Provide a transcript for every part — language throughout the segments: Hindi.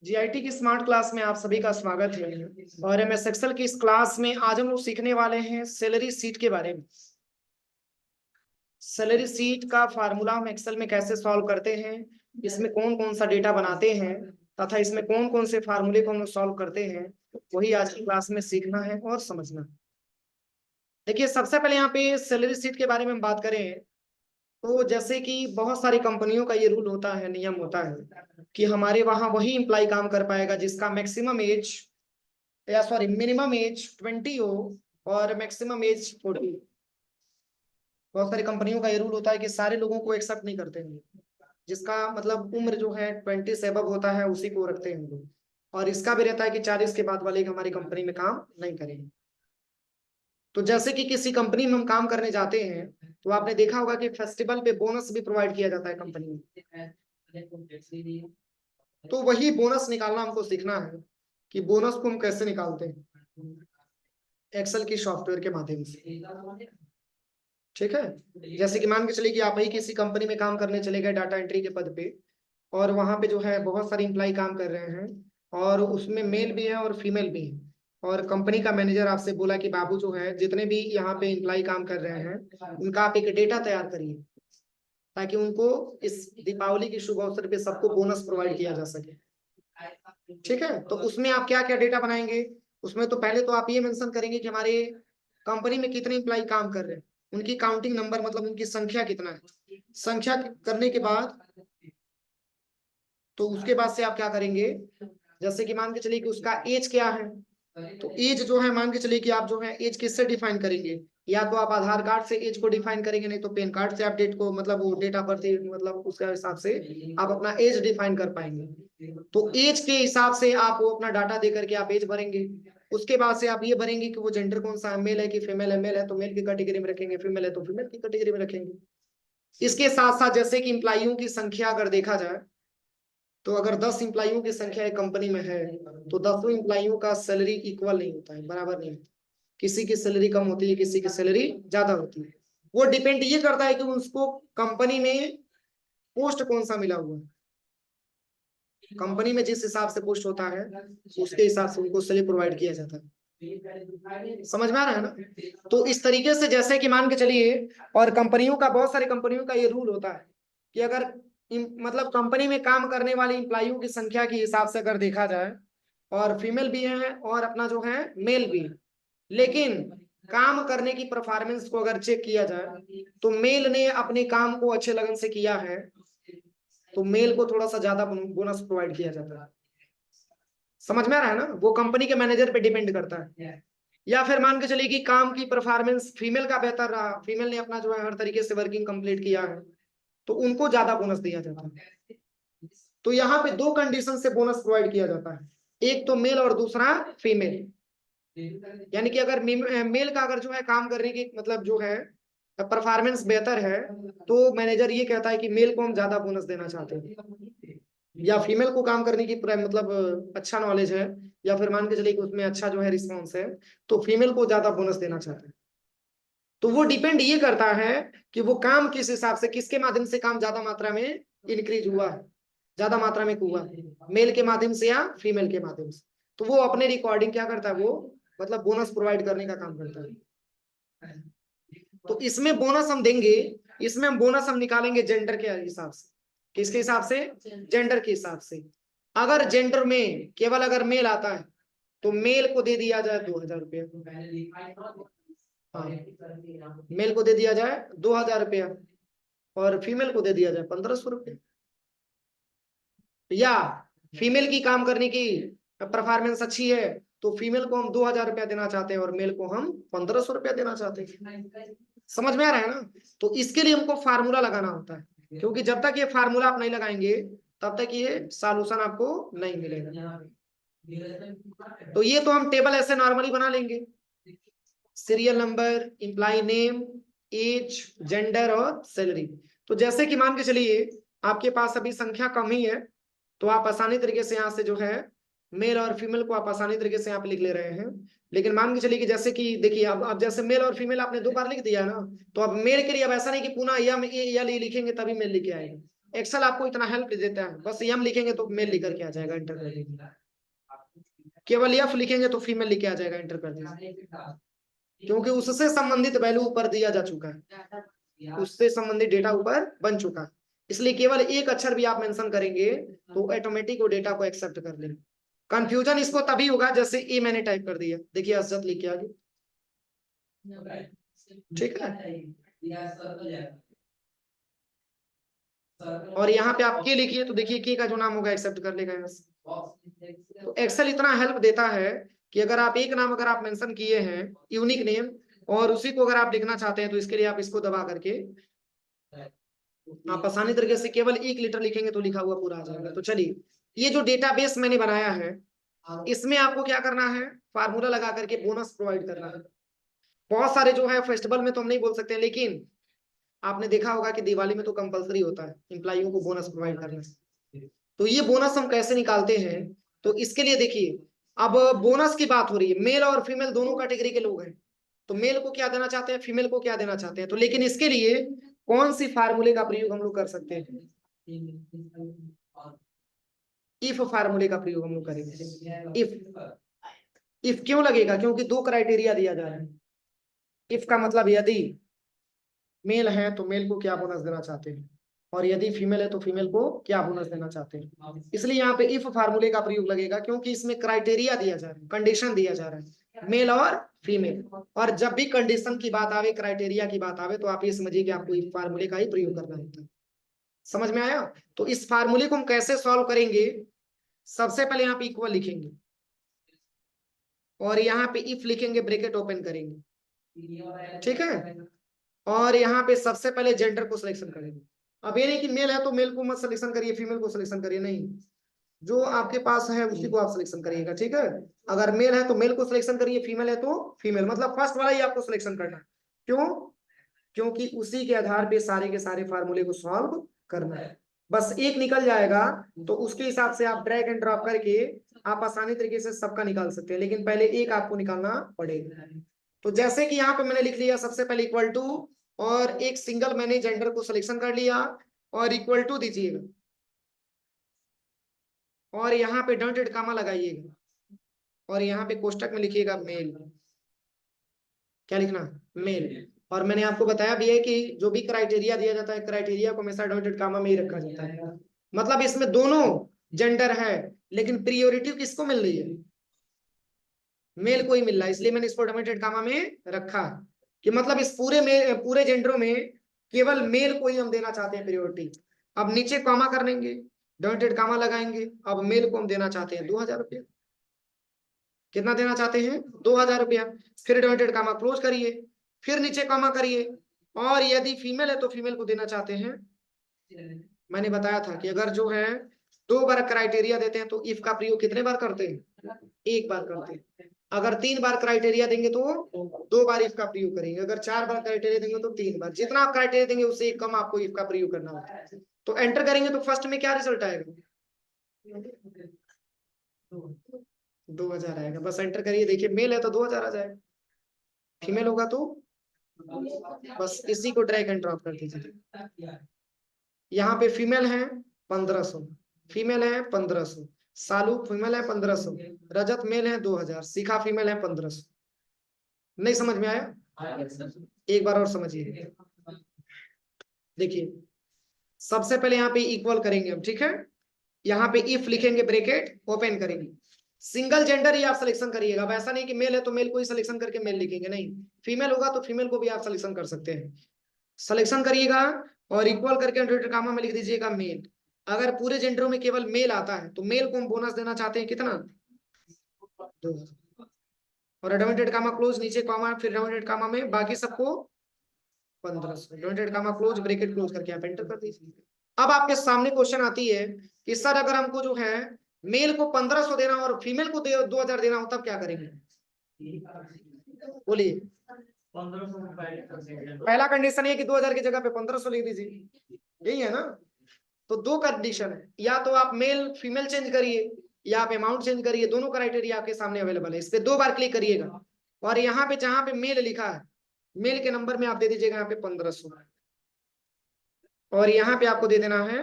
जीआईटी की स्मार्ट क्लास में आप सभी का स्वागत है। और एमएस एक्सेल की इस क्लास में आज हम लोग सीखने वाले हैं सैलरी शीट के बारे में। सैलरी शीट का फार्मूला हम एक्सेल में कैसे सॉल्व करते हैं, इसमें कौन कौन सा डेटा बनाते हैं तथा इसमें कौन कौन से फार्मूले को हम लोग सॉल्व करते हैं, वही आज की क्लास में सीखना है और समझना। देखिए, सबसे पहले यहाँ पे सैलरी शीट के बारे में हम बात करें तो जैसे कि बहुत सारी कंपनियों का ये रूल होता है, नियम होता है कि हमारे वहां वही इम्प्लाई काम कर पाएगा जिसका मैक्सिमम एज या सॉरी मिनिमम एज 20 हो और मैक्सिमम एज 40। बहुत सारी कंपनियों का ये रूल होता है कि सारे लोगों को एक्सेप्ट नहीं करते हैं, जिसका मतलब उम्र जो है 20 से अबव होता है उसी को रखते हैं हम लोग। और इसका भी रहता है कि 40 के बाद वाले हमारी कंपनी में काम नहीं करेंगे। तो जैसे कि किसी कंपनी में हम काम करने जाते हैं तो आपने देखा होगा कि फेस्टिवल पे बोनस भी प्रोवाइड किया जाता है कंपनी में। तो वही बोनस निकालना हमको सीखना है कि बोनस को हम कैसे निकालते हैं एक्सेल की सॉफ्टवेयर के माध्यम से। ठीक है, जैसे कि मान के चलिए कि आप ही किसी कंपनी में काम करने चले गए डाटा एंट्री के पद पे, और वहां पे जो है बहुत सारे इम्प्लाई काम कर रहे हैं और उसमें मेल भी है और फीमेल भी है। और कंपनी का मैनेजर आपसे बोला कि बाबू जो है जितने भी यहाँ पे इम्प्लाई काम कर रहे हैं उनका आप एक डेटा तैयार करिए ताकि उनको इस दीपावली के शुभ अवसर पे सबको बोनस प्रोवाइड किया जा सके। ठीक है, तो उसमें आप क्या क्या डेटा बनाएंगे? उसमें तो पहले तो आप ये मेंशन करेंगे कि हमारे कंपनी में कितने इम्प्लाई काम कर रहे हैं, उनकी काउंटिंग नंबर मतलब उनकी संख्या कितना है। संख्या करने के बाद तो उसके बाद से आप क्या करेंगे, जैसे कि मान के चलिए कि उसका एज क्या है, तो एज जो है मान के चलिए कि आप जो है एज किससे डिफाइन करेंगे? या तो आप आधार कार्ड से एज को डिफाइन करेंगे, नहीं तो पैन कार्ड से आप डेट को मतलब वो डेट ऑफ बर्थ मतलब उसके हिसाब से आप अपना एज डिफाइन कर पाएंगे। तो एज के हिसाब से आप वो अपना डाटा दे करके आप एज भरेंगे। उसके बाद से आप ये भरेंगे कि वो जेंडर कौन सा है, मेल है कि फीमेल है। मेल है तो मेल की कैटेगरी में रखेंगे, फीमेल है तो फीमेल की कैटेगरी में रखेंगे। इसके साथ साथ जैसे कि इम्प्लाइयों की संख्या अगर देखा जाए तो अगर 10 इम्प्लाइयों की संख्या एक कंपनी में है तो 10 इम्प्लाइयों का सैलरी इक्वल नहीं होता है, बराबर नहीं होता। किसी की सैलरी कम होती है, किसी की सैलरी ज्यादा होती है। वो डिपेंड ये करता है कि उसको कंपनी में पोस्ट कौन सा मिला हुआ है। कंपनी में जिस हिसाब से पोस्ट होता है उसके हिसाब से उनको सैलरी प्रोवाइड किया जाता है। समझ में आ रहा है ना? तो इस तरीके से जैसे कि मान के चलिए, और कंपनियों का बहुत सारी कंपनियों का ये रूल होता है कि अगर मतलब कंपनी में काम करने वाले इम्प्लाइयों की संख्या के हिसाब से अगर देखा जाए और फीमेल भी है और अपना जो है मेल भी है, लेकिन काम करने की परफॉर्मेंस को अगर चेक किया जाए तो मेल ने अपने काम को अच्छे लगन से किया है तो मेल को थोड़ा सा ज्यादा बोनस प्रोवाइड किया जाता है। समझ में आ रहा है ना? वो कंपनी के मैनेजर पे डिपेंड करता है। या फिर मान के चलिए कि काम की परफॉर्मेंस फीमेल का बेहतर रहा, फीमेल ने अपना जो है हर तरीके से वर्किंग कंप्लीट किया है तो उनको ज्यादा बोनस दिया जाता है। तो यहाँ पे दो कंडीशन से बोनस प्रोवाइड किया जाता है, एक तो मेल और दूसरा फीमेल। यानी कि अगर मेल का अगर जो है काम करने की मतलब जो है परफॉर्मेंस बेहतर है तो मैनेजर ये कहता है कि मेल को हम ज्यादा बोनस देना चाहते हैं। या फीमेल को काम करने की मतलब अच्छा नॉलेज है या फिर मान के चलिए कि उसमें अच्छा जो है रिस्पॉन्स है तो फीमेल को ज्यादा बोनस देना चाहते हैं। तो वो डिपेंड ये करता है कि वो काम किस हिसाब से, किसके माध्यम से काम ज्यादा मात्रा में इंक्रीज हुआ है, ज्यादा मात्रा में हुआ, मेल के माध्यम से या फीमेल के माध्यम से। तो वो अपने रिकॉर्डिंग क्या करता है, वो मतलब बोनस प्रोवाइड करने का काम करता है। तो इसमें बोनस हम देंगे, इसमें हम बोनस हम निकालेंगे जेंडर के हिसाब से। किसके हिसाब से? जेंडर के हिसाब से। अगर जेंडर में केवल अगर मेल आता है तो मेल को दे दिया जाए 2000 रुपया। हाँ, मेल को दे दिया जाए 2000 रुपया और फीमेल को दे दिया जाए 1500 रुपया। या फीमेल की काम करने की परफॉर्मेंस अच्छी है तो फीमेल को हम 2000 रुपया देना चाहते हैं और मेल को हम 1500 रुपया देना चाहते हैं। समझ में आ रहा है ना? तो इसके लिए हमको फार्मूला लगाना होता है, क्योंकि जब तक ये फार्मूला आप नहीं लगाएंगे तब तक ये सॉल्यूशन आपको नहीं मिलेगा। तो ये तो हम टेबल ऐसे नॉर्मली बना लेंगे, serial number, employee name, age, gender और सैलरी। तो जैसे कि मान के चलिए आपके पास अभी संख्या कम ही है तो आप आसानी तरीके से यहाँ से जो है मेल और फीमेल को आप आसानी तरीके से यहाँ पे लिख ले रहे हैं। लेकिन मान के चलिए कि जैसे कि देखिए अब जैसे मेल और फीमेल आपने 2 बार लिख दिया ना, तो अब मेल के लिए अब ऐसा नहीं कि पुनः या लिखेंगे तभी मेल लिखे आएगा। एक्सेल आपको इतना हेल्प देता है, बस एम लिखेंगे तो मेल लिख करके आ जाएगा, एंटर कर देंगे। केवल एफ लिखेंगे तो फीमेल लिखे आ जाएगा, एंटर कर दीजिए, क्योंकि उससे संबंधित वैल्यू ऊपर दिया जा चुका है, उससे संबंधित डेटा ऊपर बन चुका है, इसलिए केवल एक अक्षर भी आप मेंशन करेंगे तो ऑटोमेटिक वो डेटा को एक्सेप्ट कर लेंगे। कंफ्यूजन इसको तभी होगा जैसे ए मैंने टाइप कर दिया, देखिए असजद लिख के आगे, ठीक है। और यहाँ पे आप के लिखिए तो देखिए के का जो नाम होगा एक्सेप्ट कर लेगा यहाँ से। तो एक्सेल इतना हेल्प देता है कि अगर आप एक नाम अगर आप मेंशन किए हैं यूनिक नेम, और उसी को अगर आप लिखना चाहते हैं तो इसके लिए आप इसको दबा करके आप आसानी तरीके से केवल 1 लीटर लिखेंगे तो लिखा हुआ पूरा आ जाएगा। तो चलिए, ये जो डेटाबेस मैंने बनाया है इसमें आपको क्या करना है, फार्मूला लगा करके बोनस प्रोवाइड करना है। बहुत सारे जो है फेस्टिवल में तो हम नहीं बोल सकते, लेकिन आपने देखा होगा कि दिवाली में तो कंपलसरी होता है एम्प्लॉइयों को बोनस प्रोवाइड करना। तो ये बोनस हम कैसे निकालते हैं, तो इसके लिए देखिए, अब बोनस की बात हो रही है, मेल और फीमेल दोनों कैटेगरी के लोग हैं, तो मेल को क्या देना चाहते हैं, फीमेल को क्या देना चाहते हैं, तो लेकिन इसके लिए कौन सी फार्मूले का प्रयोग हम लोग कर सकते हैं, इफ फार्मूले का प्रयोग हम लोग करेंगे। इफ क्यों लगेगा, क्योंकि 2 क्राइटेरिया दिया जा रहा है। इफ का मतलब यदि मेल है तो मेल को क्या बोनस देना चाहते हैं, और यदि फीमेल है तो फीमेल को क्या बोनस देना चाहते हैं, इसलिए यहाँ पे इफ फार्मूले का प्रयोग लगेगा, क्योंकि इसमें क्राइटेरिया दिया जा रहा है, कंडीशन दिया जा रहा है, मेल और फीमेल। और जब भी कंडीशन की बात आवे, क्राइटेरिया की बात आवे, तो आप ये समझिए कि आपको इफ फार्मूले का ही प्रयोग करना होता है। समझ में आया? तो इस फार्मूले को हम कैसे सॉल्व करेंगे, सबसे पहले यहाँ पे इक्वल लिखेंगे, और यहाँ पे इफ लिखेंगे, ब्रैकेट ओपन करेंगे, ठीक है। और यहाँ पे सबसे पहले जेंडर को सिलेक्शन करेंगे। अब ये नहीं कि मेल है तो मेल को मत सिलेक्शन करिए, फीमेल को सिलेक्शन करिए, नहीं, जो आपके पास है उसी को आप सिलेक्शन करिएगा, ठीक है। अगर मेल है तो मेल को सिलेक्शन करिए, फीमेल है तो फीमेल, मतलब फर्स्ट वाला ही आपको सिलेक्शन करना है। क्यों? क्योंकि उसी के आधार पे सारे के सारे फार्मूले को सॉल्व करना है। बस एक निकल जाएगा तो उसके हिसाब से आप ड्रैग एंड ड्रॉप करके आप आसानी तरीके से सबका निकाल सकते हैं, लेकिन पहले एक आपको निकालना पड़ेगा। तो जैसे कि यहाँ पे मैंने लिख लिया सबसे पहले इक्वल टू, और एक सिंगल मैंने जेंडर को सिलेक्शन कर लिया, और इक्वल टू दीजिएगा, और यहाँ पे डॉटेड कामा लगाइएगा, और यहाँ पे कोष्टक में लिखिएगा मेल। क्या लिखना? मेल। और मैंने आपको बताया भी है कि जो भी क्राइटेरिया दिया जाता है, क्राइटेरिया को हमेशा डॉटेड कामा में ही रखा जाता है, मतलब इसमें दोनों जेंडर है, लेकिन प्रियोरिटी किसको मिल रही है, मेल को ही मिल रहा है, इसलिए मैंने इसको डॉटेड कामा में रखा, कि मतलब इस पूरे जेंडरों में केवल मेल को ही हम देना चाहते हैं प्रियोरिटी। अब नीचे कामा कर लेंगे, डॉटेड कामा लगाएंगे, अब मेल को हम देना चाहते हैं 2000 रुपया। कितना देना चाहते हैं? 2000 रुपया। फिर डॉटेड कामा क्लोज करिए, फिर नीचे कामा करिए, और यदि फीमेल है तो फीमेल को देना चाहते हैं, मैंने बताया था कि अगर जो है 2 बार क्राइटेरिया देते हैं तो इफ का प्रयोग कितने बार करते हैं? 1 बार करते हैं। अगर 3 बार क्राइटेरिया देंगे तो 2 बार इफ का प्रयोग करेंगे, अगर 4 बार क्राइटेरिया देंगे तो 3 बार, जितना आप क्राइटेरिया देंगे उससे एक कम आपको इफ का प्रयोग करना होता है। तो एंटर करेंगे तो फर्स्ट में क्या रिजल्ट आएगा? 2000 आएगा, बस एंटर करिए, देखिए मेल है तो 2000 आ जाएगा, फीमेल होगा तो बस इसी को ड्रैग एंड ड्रॉप कर दीजिए। यहाँ पे फीमेल है 1500, फीमेल है 1500, सालू फीमेल है 1500, रजत मेल है 2000, शिखा फीमेल है 1500। नहीं समझ में आया? एक बार और समझिए, देखिए सबसे पहले यहाँ पे इक्वल करेंगे हम, ठीक है। यहाँ पे इफ लिखेंगे, ब्रैकेट ओपन करेंगे, सिंगल जेंडर ही आप सिलेक्शन करिएगा, वैसा नहीं कि मेल है तो मेल को ही सिलेक्शन करके मेल लिखेंगे, नहीं, फीमेल होगा तो फीमेल को भी आप सिलेक्शन कर सकते हैं, सिलेक्शन करिएगा, और इक्वल करके डॉटेड कामा में लिख दीजिएगा मेल। अगर पूरे जेंडरों में केवल मेल आता है तो मेल को हम बोनस देना चाहते हैं कितना? 2000, और डॉटेड कामा क्लोज, नीचे कामा, फिर डॉटेड कामा में बाकी सबको 1500, डॉटेड कामा क्लोज, ब्रैकेट क्लोज करके आप एंटर कर दीजिए। अब आपके सामने क्वेश्चन आती है कि सर अगर हमको जो है मेल को 1500 देना और फीमेल को 2000 देना हो तब क्या करेंगे? बोलिए। पहला कंडीशन है कि 2000 की जगह पे 1500 लिख दीजिए, यही है ना। तो 2 कंडीशन है, या तो आप मेल फीमेल चेंज करिए, या आप अमाउंट चेंज करिए, दोनों क्राइटेरिया आपके सामने अवेलेबल है। इस पे 2 बार क्लिक करिएगा, और यहाँ पे जहां पे मेल लिखा है, मेल के नंबर में आप दे दीजिएगा यहाँ पे 1500, और यहाँ पे आपको दे देना है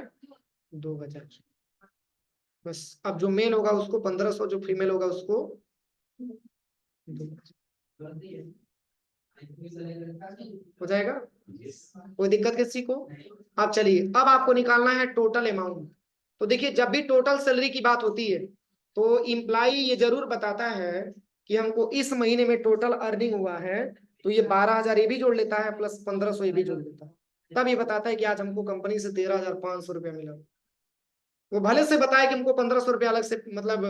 2000। बस अब जो मेल होगा उसको 1500, जो फीमेल होगा उसको 2000 हो जाएगा। कोई दिक्कत किसी को? अब चलिए, अब आपको निकालना है टोटल अमाउंट। तो देखिए, जब भी टोटल सैलरी की बात होती है तो इम्प्लाई ये जरूर बताता है कि हमको इस महीने में टोटल अर्निंग हुआ है, तो ये 12,000 ये भी जोड़ लेता है प्लस 1500 ये भी जोड़ लेता है, तब ये बताता है कि आज हमको कंपनी से 13,500 रुपया मिला। वो भले से बताए कि हमको 1500 रुपया अलग से मतलब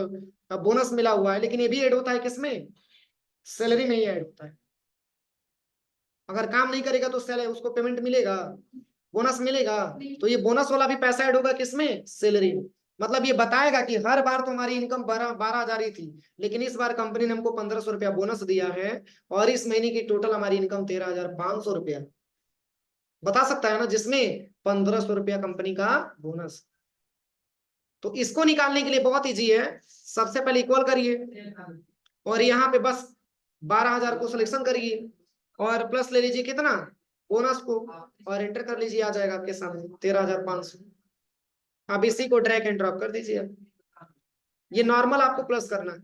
बोनस मिला हुआ है, लेकिन ये भी ऐड होता है किसमें? सैलरी में ही ऐड होता है। अगर काम नहीं करेगा तो सैलरी उसको पेमेंट मिलेगा, बोनस मिलेगा, तो ये बोनस वाला भी पैसा ऐड होगा किसमें? सैलरी में। मतलब ये बताएगा कि हर बार तो हमारी इनकम 12,000 ही थी, लेकिन इस बार कंपनी ने हमको 1500 रुपया बोनस दिया है और इस महीने की टोटल हमारी इनकम 13,500 रुपया बता सकता है ना, जिसमें 1500 रुपया कंपनी का बोनस। तो इसको निकालने के लिए बहुत इजी है। सबसे पहले इक्वल करिए और यहाँ पे बस 12,000 को सिलेक्शन करिए और प्लस ले लीजिए कितना? बोनस को, और एंटर कर लीजिए, आ जाएगा आपके सामने 13,500। अब इसी को ड्रैग एंड ड्रॉप कर दीजिए। ये नॉर्मल आपको प्लस करना है।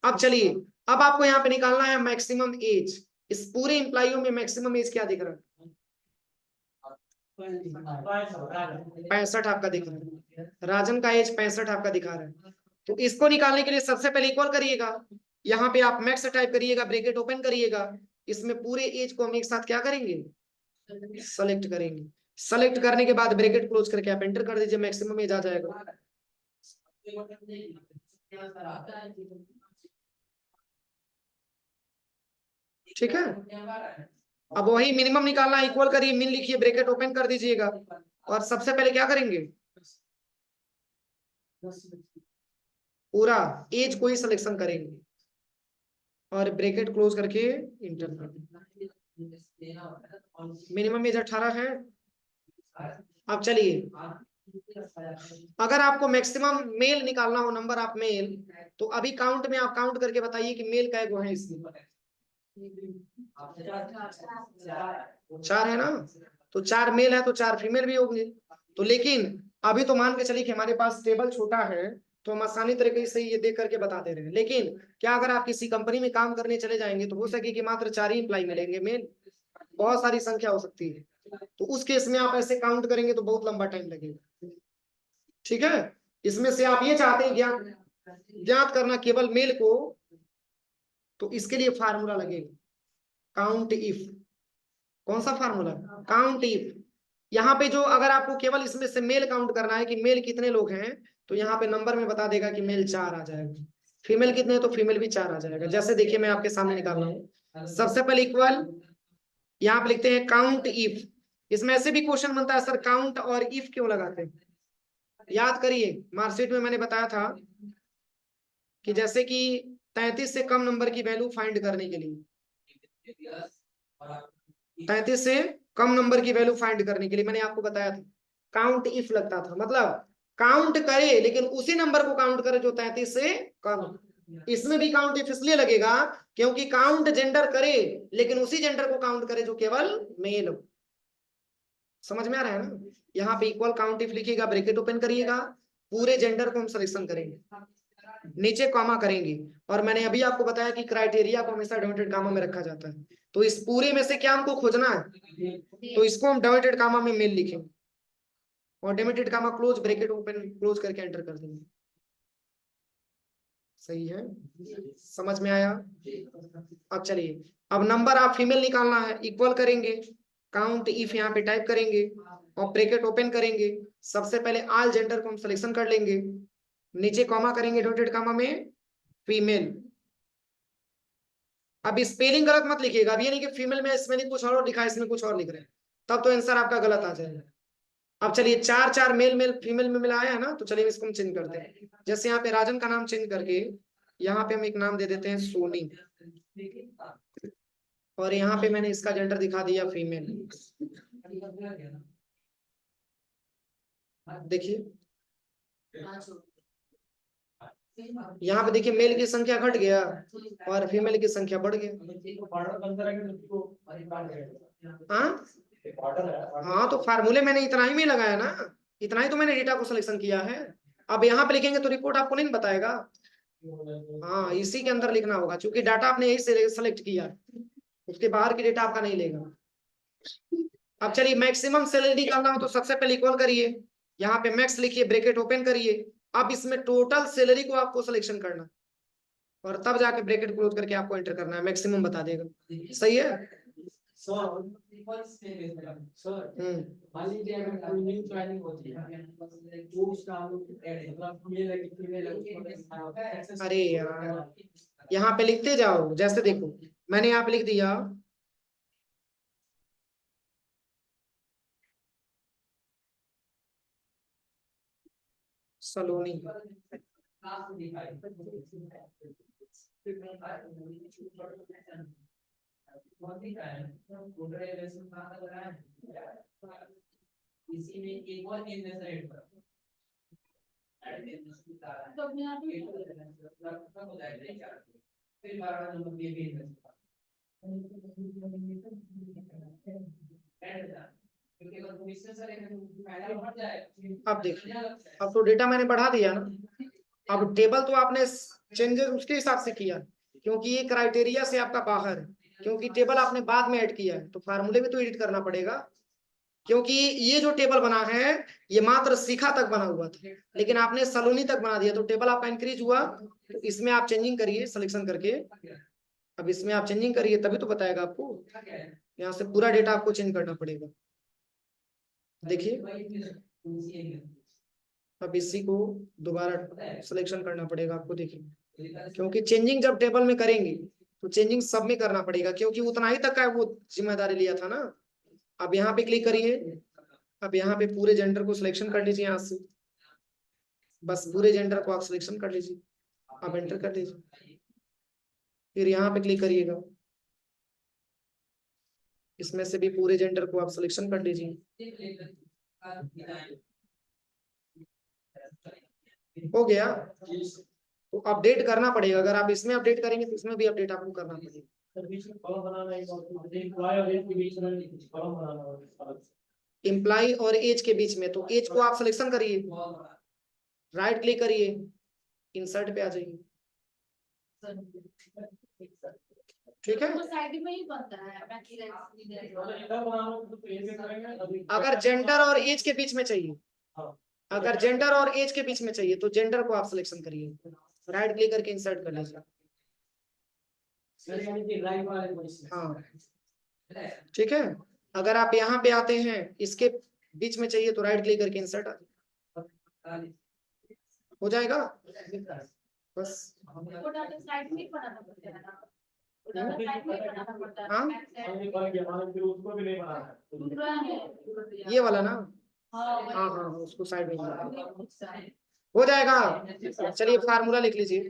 अब चलिए, अब आपको यहाँ पे निकालना है मैक्सिमम एज। इस पूरे इंप्लाइयों में मैक्सिमम एज क्या दिख रहा है? 65 आपका दिख रहा है। राजन का एज 65 आपका दिखा रहा है। तो इसको निकालने के लिए सबसे पहले इक्वल करिएगा, यहाँ पे आप मैक्स टाइप करिएगा, ब्रैकेट ओपन करिएगा, इसमें पूरे एज को हम एक साथ क्या करेंगे? सेलेक्ट करेंगे। सेलेक्ट करने के बाद ब्रैकेट क्लोज करके आप एंटर कर दीजिए, मैक्सिमम एज आ जाएगा। ठीक है। अब वही मिनिमम निकालना, इक्वल करिए, मिन लिखिए, ब्रैकेट ओपन कर दीजिएगा और सबसे पहले क्या करेंगे? पूरा एज को ही सिलेक्शन करेंगे और ब्रैकेट क्लोज करके इंटर कर देंगे। मिनिमम एज 18 है। अब चलिए, अगर आपको मैक्सिमम मेल निकालना हो, नंबर ऑफ मेल, तो अभी काउंट में आप काउंट करके बताइए कि मेल कै गो है इसमें? 4 है ना। तो 4 मेल है तो 4 फीमेल भी होंगे। तो लेकिन अभी तो मान के चलिए कि हमारे पास टेबल छोटा है, तो हम आसानी तरीके से ये देख करके बता दे रहे हैं। लेकिन क्या अगर आप किसी कंपनी में काम करने चले जाएंगे तो हो सके कि मात्र 4 ही इंप्लाई मिलेंगे मेल, बहुत सारी संख्या हो सकती है। तो उस केस में आप ऐसे काउंट करेंगे तो बहुत लंबा टाइम लगेगा। ठीक है। इसमें से आप ये चाहते हैं ज्ञात करना केवल मेल को, तो इसके लिए फार्मूला लगेगा काउंट इफ। कौन सा फार्मूला? Count if. यहाँ पे जो अगर आपको केवल इसमें से मेल काउंट करना है कि मेल कितने लोग हैं, तो यहाँ पे नंबर में बता देगा कि मेल 4 आ जाएगा, फीमेल कितने हैं तो फीमेल भी 4 आ जाएगा। जैसे देखिए मैं आपके सामने निकाल रहा हूँ, सबसे पहले इक्वल, यहाँ पे लिखते हैं काउंट इफ। इसमें ऐसे भी क्वेश्चन बनता है, सर काउंट और इफ क्यों लगाते हैं? याद करिए, मार्कशीट में मैंने बताया था कि जैसे कि 33 से कम नंबर की वैल्यू फाइंड करने के लिए, 33 से कम नंबर की वैल्यू फाइंड करने के लिए मैंने आपको बताया था काउंट इफ लगता था। मतलब काउंट करे लेकिन उसी नंबर को काउंट करे जो 33 से कम। इसमें भी काउंट इफ इसलिए लगेगा क्योंकि काउंट जेंडर करे लेकिन उसी जेंडर को काउंट करे जो केवल मेल हो। समझ में आ रहा है ना? यहाँ पे इक्वल काउंट इफ लिखिएगा, ब्रैकेट ओपन करिएगा, पूरे जेंडर को हम सिलेक्शन करेंगे, नीचे कॉमा करेंगे, और मैंने अभी आपको बताया कि क्राइटेरिया को हमेशा डॉटेड कामा में रखा जाता है। तो इस पूरे में से क्या हमको खोजना है, तो इसको हम डॉटेड कामा में मेल लिखेंगे और डॉटेड कामा क्लोज, ब्रैकेट ओपन क्लोज करके एंटर कर देंगे। सही है, समझ में आया? अब चलिए, अब नंबर ऑफ फीमेल निकालना है, इक्वल करेंगे, काउंट इफ यहाँ पे टाइप करेंगे और ब्रैकेट ओपन करेंगे। सबसे पहले ऑल जेंडर को हम सिलेक्शन कर लेंगे, नीचे कॉमा करेंगे डॉटेड कामा में फीमेल। अब स्पेलिंग गलत मत लिखिएगा, अब ये नहीं कि फीमेल में इसमें कुछ और लिखा है इसमें कुछ और लिख रहे हैं, तब तो आंसर आपका गलत आ जाएगा। अब चलिए 4 मेल मेल फीमेल में मिलाया है ना, तो चलिए इसको हम चेंज करते हैं। जैसे यहाँ पे राजन का नाम चेंज करके यहाँ पे हम एक नाम दे देते हैं सोनी, और यहाँ पे मैंने इसका जेंडर दिखा दिया फीमेल। देखिए यहाँ पे देखिए मेल की संख्या घट गया और फीमेल की संख्या बढ़ गया। हाँ हाँ, तो फार्मूले मैंने इतना ही में लगाया ना, इतना ही तो मैंने डेटा को सिलेक्शन किया है। अब यहाँ पे लिखेंगे तो रिपोर्ट आपको नहीं बताएगा। हाँ, इसी के अंदर लिखना होगा, क्योंकि डाटा आपने यही से सेलेक्ट किया, उसके बाहर की डेटा आपका नहीं लेगा। अब चलिए मैक्सिमम सैलरी निकालना हो तो सबसे पहले इक्वल करिए, यहाँ पे मैक्स लिखिए, ब्रैकेट ओपन करिए। अब इसमें टोटल सैलरी को आपको सिलेक्शन करना, और तब जाके ब्रैकेट क्लोज करके आपको एंटर करना है, मैक्सिमम बता देगा। सही है। मान लीजिए अगर कोई न्यू ज्वाइनिंग होती है तो उसका हम लोग मतलब मेल है कि फीमेल है। अरे यार, यहाँ पे लिखते जाओ, जैसे देखो मैंने यहाँ पे लिख दिया सलोनी। इसी में एक और रेट पर तो अपने आप ही हो जाएगा। फिर 12 नंबर ये भी अब देखिए, अब तो डेटा मैंने बढ़ा दिया ना। अब टेबल तो आपने चेंजेस उसके हिसाब से किया, क्योंकि ये क्राइटेरिया से आपका बाहर है, क्योंकि टेबल आपने बाद में ऐड किया है, तो फार्मूले में तो एडिट करना पड़ेगा। क्योंकि ये जो टेबल बना है ये मात्र शिखा तक बना हुआ था, लेकिन आपने सलोनी तक बना दिया, तो टेबल आपका इंक्रीज हुआ। तो इसमें आप चेंजिंग करिए सिलेक्शन करके। अब इसमें आप चेंजिंग करिए तभी तो बताएगा आपको। यहाँ से पूरा डेटा आपको चेंज करना पड़ेगा। देखिए, अब इसी को दोबारा सिलेक्शन करना पड़ेगा आपको। देखिए, क्योंकि चेंजिंग जब टेबल में करेंगे तो चेंजिंग सब में करना पड़ेगा, क्योंकि उतना ही तक का वो जिम्मेदारी लिया था ना। अब यहाँ पे क्लिक करिए, अब यहाँ पे पूरे जेंडर को सिलेक्शन कर लीजिए यहाँ से, बस पूरे जेंडर को आप सिलेक्शन कर लीजिए, आप एंटर कर लीजिए। फिर यहाँ पे क्लिक करिएगा, इसमें से भी पूरे जेंडर को आप सिलेक्शन कर लीजिए। हो गया। तो अपडेट करना पड़ेगा, अगर आप इसमें अपडेट करेंगे तो इसमें भी अपडेट आपको करना पड़ेगा। एम्प्लॉय और एज के बीच में, तो एज को आप सिलेक्शन करिए, राइट क्लिक करिए, इंसर्ट पे आ जाइए। ठीक है। अगर जेंडर और एज के बीच में चाहिए, अगर जेंडर और एज के बीच में चाहिए तो जेंडर को आप सिलेक्शन करिए, राइट क्लिक करके इंसर्ट कर लीजिए। हाँ, ठीक है। अगर आप यहाँ पे आते हैं इसके बीच में चाहिए तो राइट क्लिक करके इंसर्ट हो जाएगा बस। हाँ, ये वाला ना, हाँ हाँ हाँ, उसको साइड में हो जाएगा। चलिए फार्मूला लिख लीजिए।